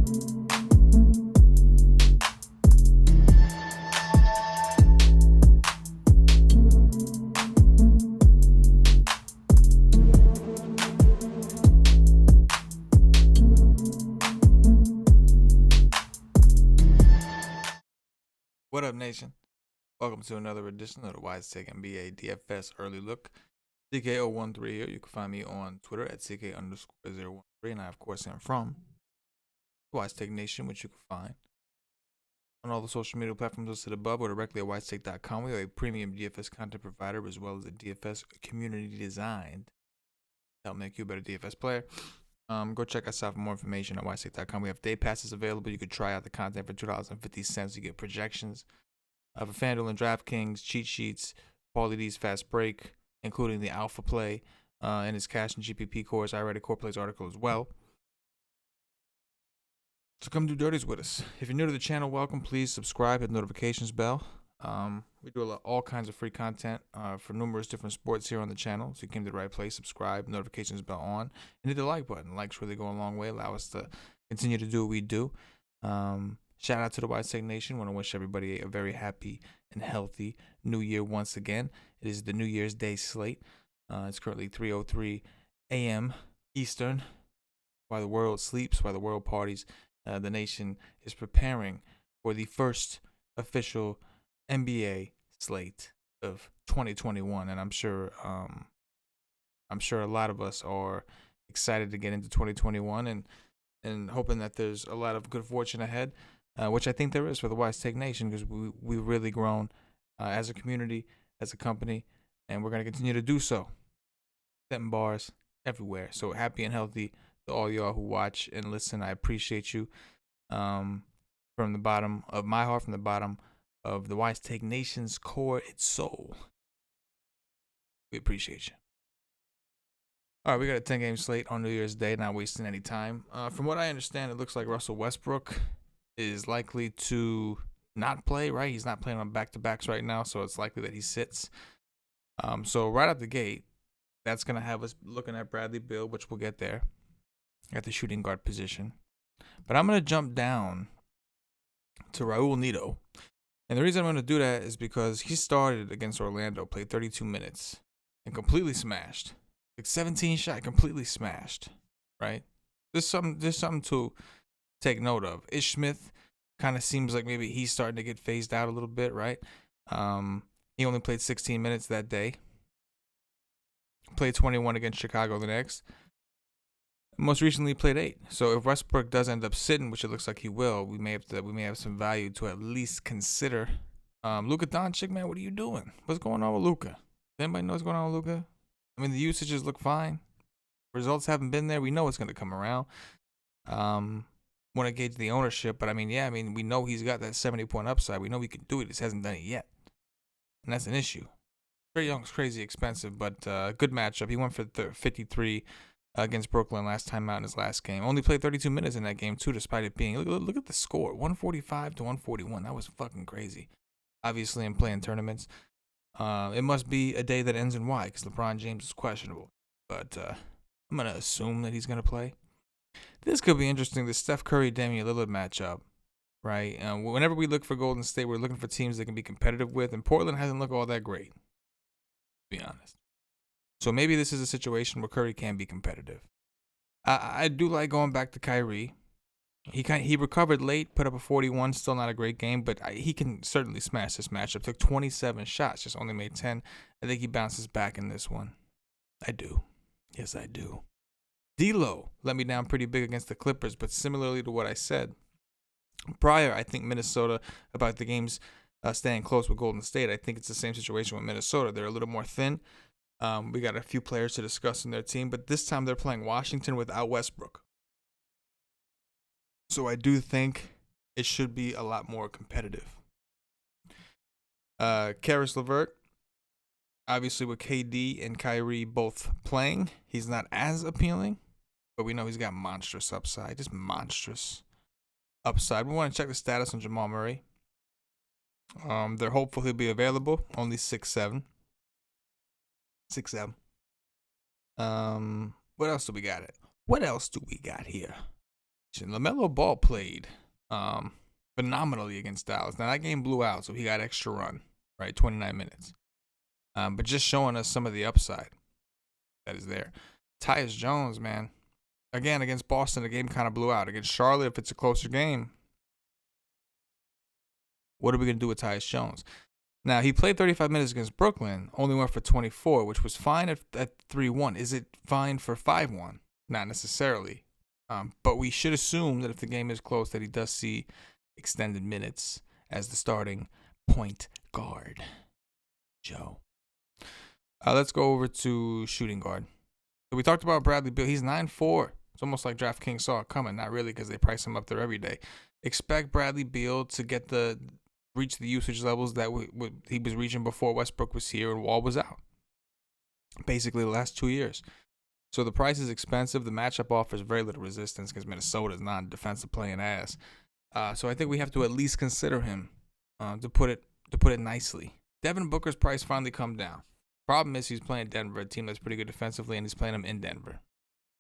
What up, nation? Welcome to another edition of the WiseTake NBA DFS Early Look. CK013 here. You can find me on Twitter at CK_013. And I, of course, am from WiseTake Nation, which you can find on all the social media platforms listed above or directly at WiseTake.com. We are a premium DFS content provider as well as a DFS community designed to help make you a better DFS player. Go check us out for more information at WiseTake.com. We have day passes available. You could try out the content for $2.50. You get projections for FanDuel and DraftKings, cheat sheets, Paulie D's fast break, including the alpha play and his cash and GPP course. I read a core plays article as well. So come do dirties with us. If you're new to the channel, welcome. Please subscribe, hit the notifications bell. We do all kinds of free content for numerous different sports here on the channel. So you came to the right place. Subscribe, notifications bell on, and hit the like button. Likes really go a long way. Allow us to continue to do what we do. Shout out to the WiseTake Nation. Want to wish everybody a very happy and healthy New Year once again. It is the New Year's Day slate. It's currently 3:03 a.m. Eastern. While the world sleeps, while the world parties, the nation is preparing for the first official NBA slate of 2021, and I'm sure a lot of us are excited to get into 2021 and hoping that there's a lot of good fortune ahead, which I think there is for the WiseTake Nation, because we've really grown as a community, as a company, and we're going to continue to do so. Setting bars everywhere. So happy and healthy to all y'all who watch and listen. I appreciate you from the bottom of my heart, from the bottom of the WiseTake Nation's core, its soul. We appreciate you. All right, we got a 10-game slate on New Year's Day, not wasting any time. From what I understand, it looks like Russell Westbrook is likely to not play, right? He's not playing on back-to-backs right now, so it's likely that he sits. So right out the gate, that's going to have us looking at Bradley Beal, which we'll get there, at the shooting guard position. But I'm going to jump down to Raul Neto. And the reason I'm going to do that is because he started against Orlando, played 32 minutes, and completely smashed. Like 17 shot, completely smashed, right? There's something to take note of. Ish Smith kind of seems like maybe he's starting to get phased out a little bit, right? He only played 16 minutes that day. Played 21 against Chicago the next. Most recently played 8. So if Westbrook does end up sitting, which it looks like he will, we may have some value to at least consider. Luka Doncic, man, what are you doing? What's going on with Luka? Does anybody know what's going on with Luka? I mean, the usages look fine. Results haven't been there. We know it's going to come around. Want to gauge the ownership, but we know he's got that 70-point upside. We know he can do it. He just hasn't done it yet, and that's an issue. Trae Young's crazy expensive, but good matchup. He went for 53 against Brooklyn last time out in his last game. Only played 32 minutes in that game too, despite it being look at the score, 145 to 141. That was fucking crazy. Obviously, in playing tournaments, it must be a day that ends in Y, because LeBron James is questionable. But I'm gonna assume that he's gonna play. This could be interesting. The Steph Curry Damian Lillard matchup, right? Whenever we look for Golden State, we're looking for teams that can be competitive with, and Portland hasn't looked all that great, to be honest. So maybe this is a situation where Curry can be competitive. I do like going back to Kyrie. He recovered late, put up a 41, still not a great game, but he can certainly smash this matchup. Took 27 shots, just only made 10. I think he bounces back in this one. I do. Yes, I do. D'Lo let me down pretty big against the Clippers, but similarly to what I said prior, I think Minnesota, about the games staying close with Golden State, I think it's the same situation with Minnesota. They're a little more thin. We got a few players to discuss in their team, but this time they're playing Washington without Westbrook. So I do think it should be a lot more competitive. Karis LeVert, obviously with KD and Kyrie both playing, he's not as appealing, but we know he's got monstrous upside, just monstrous upside. We want to check the status on Jamal Murray. They're hopeful he'll be available, only 6'7". 6'7". What else do we got? What else do we got here? LaMelo Ball played phenomenally against Dallas. Now, that game blew out, so he got extra run, right? 29 minutes. But just showing us some of the upside that is there. Tyus Jones, man. Again, against Boston, the game kind of blew out. Against Charlotte, if it's a closer game, what are we going to do with Tyus Jones? Now, he played 35 minutes against Brooklyn, only went for 24, which was fine at 3-1. Is it fine for 5-1? Not necessarily. But we should assume that if the game is close, that he does see extended minutes as the starting point guard. Joe. Let's go over to shooting guard. So we talked about Bradley Beal. He's 9'4". It's almost like DraftKings saw it coming. Not really, because they price him up there every day. Expect Bradley Beal to get reach the usage levels that he was reaching before Westbrook was here and Wall was out. Basically, the last 2 years. So the price is expensive. The matchup offers very little resistance because Minnesota is not a defensive playing ass. So I think we have to at least consider him, to put it nicely. Devin Booker's price finally come down. Problem is he's playing Denver, a team that's pretty good defensively, and he's playing them in Denver.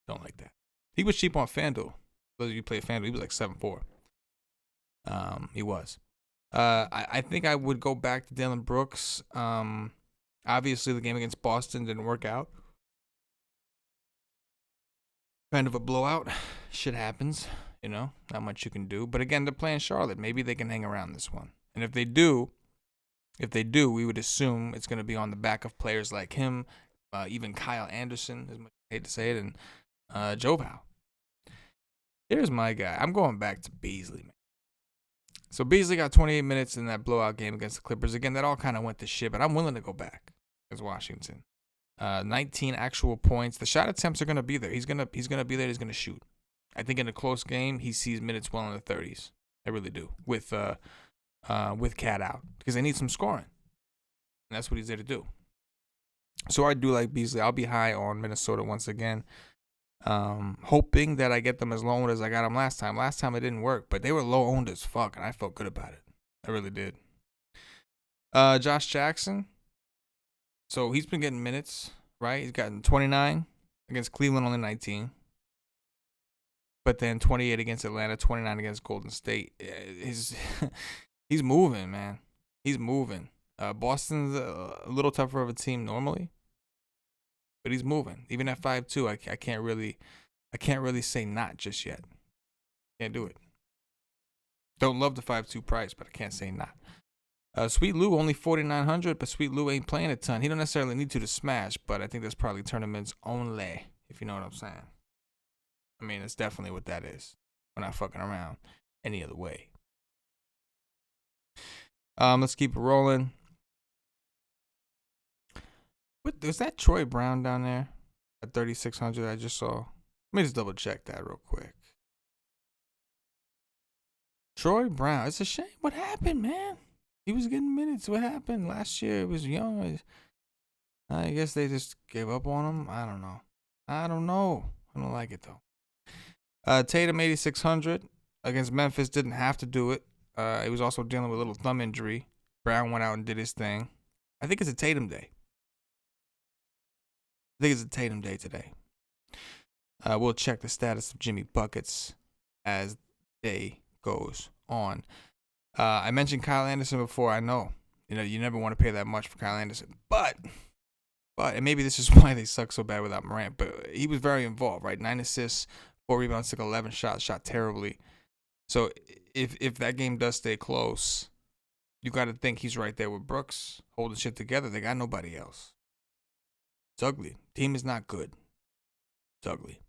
Don't like that. He was cheap on FanDuel. Those of you play FanDuel, he was like 7-4. He was. I think I would go back to Dillon Brooks. Obviously, the game against Boston didn't work out. Kind of a blowout. Shit happens, not much you can do. But again, they're playing Charlotte. Maybe they can hang around this one. And if they do, we would assume it's going to be on the back of players like him, even Kyle Anderson, as much as I hate to say it, and Joe Val. Here's my guy. I'm going back to Beasley, man. So Beasley got 28 minutes in that blowout game against the Clippers. Again, that all kind of went to shit, but I'm willing to go back as Washington. 19 actual points. The shot attempts are going to be there. He's gonna be there. He's going to shoot. I think in a close game, he sees minutes well in the 30s. I really do. With Cat out, because they need some scoring. And that's what he's there to do. So I do like Beasley. I'll be high on Minnesota once again. Hoping that I get them as low owned as I got them last time. Last time it didn't work, but they were low owned as fuck, and I felt good about it. I really did. Josh Jackson. So he's been getting minutes, right? He's gotten 29 against Cleveland, only 19. But then 28 against Atlanta, 29 against Golden State. He's moving, man. He's moving. Boston's a little tougher of a team normally, but he's moving. Even at 5'2", I can't really say not just yet. Can't do it. Don't love the 5'2" price, but I can't say not. Sweet Lou only 4,900, but Sweet Lou ain't playing a ton. He don't necessarily need to smash, but I think that's probably tournaments only, if you know what I'm saying. I mean, it's definitely what that is. We're not fucking around any other way. Let's keep it rolling. Was that Troy Brown down there at 3,600? I just saw. Let me just double check that real quick. Troy Brown. It's a shame. What happened, man? He was getting minutes. What happened last year? It was young. I guess they just gave up on him. I don't know. I don't like it though. Tatum 8,600 against Memphis. Didn't have to do it. He was also dealing with a little thumb injury. Brown went out and did his thing. I think it's a Tatum day. Today. We'll check the status of Jimmy Buckets as day goes on. I mentioned Kyle Anderson before. I know, you never want to pay that much for Kyle Anderson, but and maybe this is why they suck so bad without Morant. But he was very involved, right? 9 assists, 4 rebounds, took 11 shots, shot terribly. So if that game does stay close, you got to think he's right there with Brooks, holding shit together. They got nobody else. It's ugly. Team is not good. It's ugly.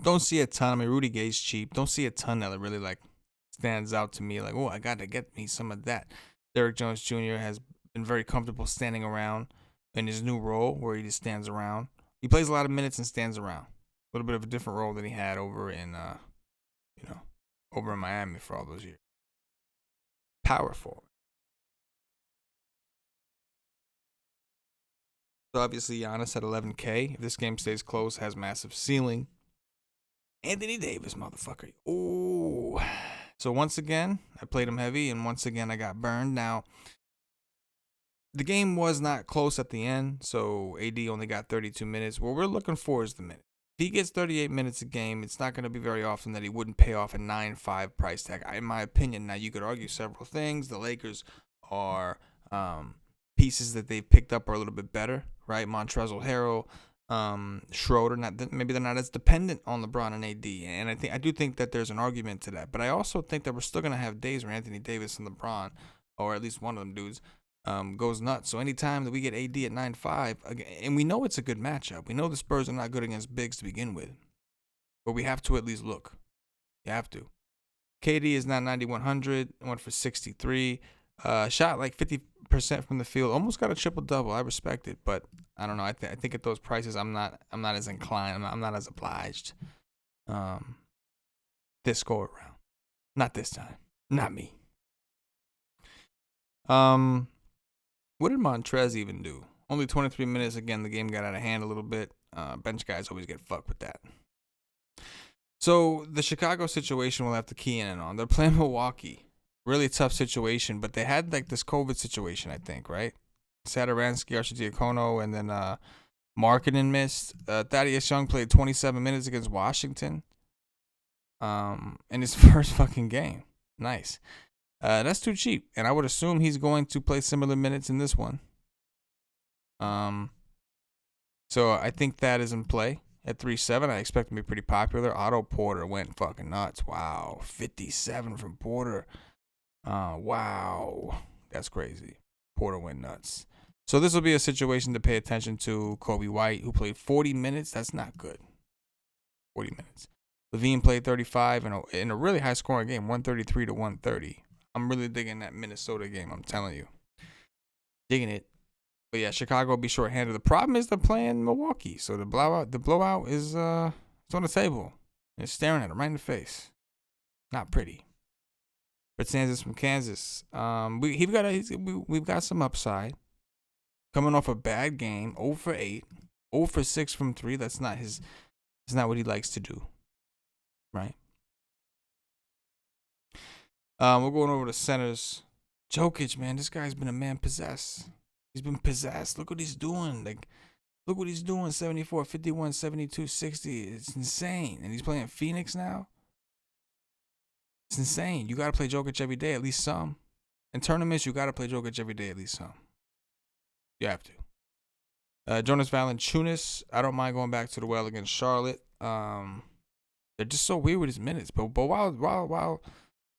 Don't see a ton. I mean, Rudy Gay's cheap. Don't see a ton that really stands out to me. Like, oh, I got to get me some of that. Derrick Jones Jr. has been very comfortable standing around in his new role where he just stands around. He plays a lot of minutes and stands around. A little bit of a different role than he had over in Miami for all those years. Power forward. So obviously Giannis at 11K. If this game stays close, has massive ceiling. Anthony Davis, motherfucker. Ooh. So once again, I played him heavy, and once again I got burned. Now, The game was not close at the end, so AD only got 32 minutes. What we're looking for is the minute. If he gets 38 minutes a game, it's not going to be very often that he wouldn't pay off a 9.5 price tag, in my opinion. Now, you could argue several things. The Lakers are pieces that they've picked up are a little bit better, right? Montrezl Harrell, Schroeder, maybe they're not as dependent on LeBron and AD, and I do think that there's an argument to that. But I also think that we're still going to have days where Anthony Davis and LeBron, or at least one of them dudes, goes nuts. So anytime that we get AD at 9.5, and we know it's a good matchup. We know the Spurs are not good against bigs to begin with, but we have to at least look. You have to. KD is now 9,100, went for 63, shot like 50% from the field, almost got a triple double. I respect it, but I don't know. I think at those prices, I'm not as inclined. I'm not as obliged. This go around, not this time, not me. What did Montrez even do? Only 23 minutes. Again, the game got out of hand a little bit. Bench guys always get fucked with that. So the Chicago situation we'll have to key in on. They're playing Milwaukee. Really tough situation, but they had like this COVID situation, I think, right? Satoransky, Arcidiacono, and then Markkanen missed. Thaddeus Young played 27 minutes against Washington in his first fucking game. Nice. That's too cheap, and I would assume he's going to play similar minutes in this one. So I think that is in play at 3.7. I expect him to be pretty popular. Otto Porter went fucking nuts. Wow, 57 from Porter. Wow, that's crazy. Porter went nuts. So this will be a situation to pay attention to. Kobe White, who played 40 minutes, that's not good. 40 minutes. Levine played 35 in a really high scoring game, 133 to 130. I'm really digging that Minnesota game, I'm telling you. Digging it. But yeah, Chicago will be shorthanded. The problem is they're playing Milwaukee. So the blowout is it's on the table. It's staring at him right in the face. Not pretty. Bertans from Kansas. We've got some upside. Coming off a bad game, 0 for 8, 0 for 6 from 3. That's not what he likes to do. Right? We're going over to centers. Jokic, man, this guy's been a man possessed. He's been possessed. Look what he's doing. Look what he's doing. 74, 51, 72, 60. It's insane. And he's playing Phoenix now. It's insane. You got to play Jokic every day, at least some. In tournaments, you got to play Jokic every day, at least some. You have to. Jonas Valanciunas, I don't mind going back to the well against Charlotte. They're just so weird with his minutes. But while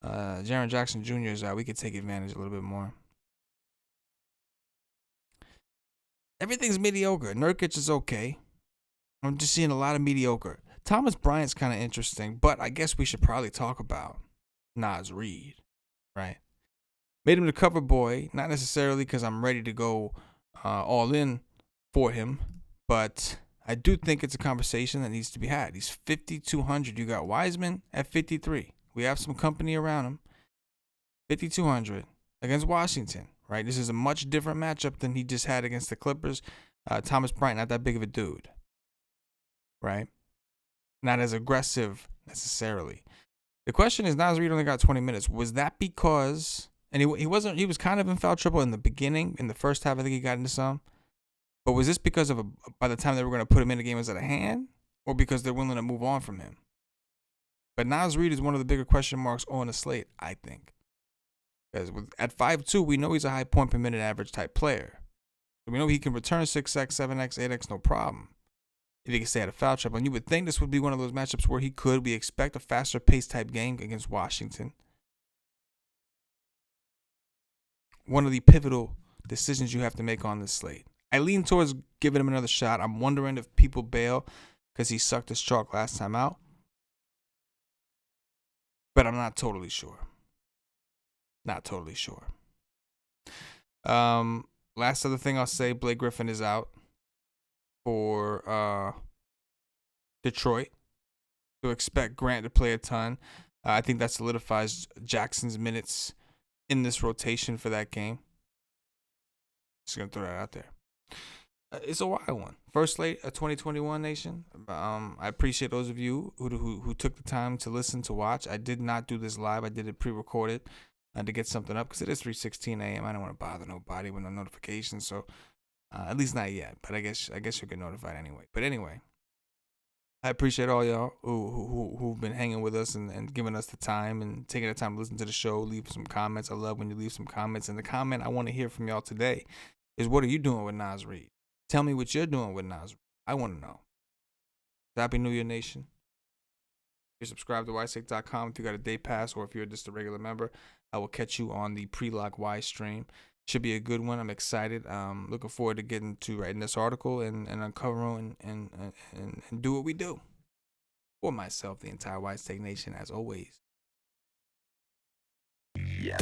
Jaren Jackson Jr. is out, we could take advantage a little bit more. Everything's mediocre. Nurkic is okay. I'm just seeing a lot of mediocre. Thomas Bryant's kind of interesting, but I guess we should probably talk about Naz Reid, right? Made him the cover boy, not necessarily because I'm ready to go all in for him, but I do think it's a conversation that needs to be had. He's 5,200. You got Wiseman at 53. We have some company around him. 5,200 against Washington, right? This is a much different matchup than he just had against the Clippers. Thomas Bryant, not that big of a dude, right? Not as aggressive necessarily. The question is, Naz Reid only got 20 minutes. Was that because, and he was kind of in foul trouble in the beginning, in the first half, I think he got into some. But was this because of by the time they were going to put him in, the game was at a hand, or because they're willing to move on from him? But Naz Reid is one of the bigger question marks on the slate, I think. Because at 5'2", we know he's a high point per minute average type player. So we know he can return 6x, 7x, 8x, no problem. If he can stay out of foul trouble. And you would think this would be one of those matchups where he could. We expect a faster pace type game against Washington. One of the pivotal decisions you have to make on this slate. I lean towards giving him another shot. I'm wondering if people bail because he sucked his chalk last time out. But I'm not totally sure. Not totally sure. Last other thing I'll say, Blake Griffin is out for Detroit. So expect Grant to play a ton. I think that solidifies Jackson's minutes in this rotation for that game. Just going to throw that out there. It's a wild one. First slate of 2021 Nation. I appreciate those of you who took the time to listen, to watch. I did not do this live. I did it pre-recorded. to get something up, because it is 3:16 a.m. I don't want to bother nobody with no notifications, so at least not yet. But I guess you'll get notified anyway. But anyway, I appreciate all y'all who've been hanging with us and giving us the time and taking the time to listen to the show. Leave some comments. I love when you leave some comments. And the comment I want to hear from y'all today is, what are you doing with Nas Reed? Tell me what you're doing with Nas Reed. I want to know. Happy New Year, Nation. If you're subscribed to WiseTake.com, if you got a day pass, or if you're just a regular member, I will catch you on the pre-lock Wise stream. Should be a good one. I'm excited. Looking forward to getting to writing this article and uncovering and do what we do. For myself, the entire WiseTake Nation, as always. Yeah.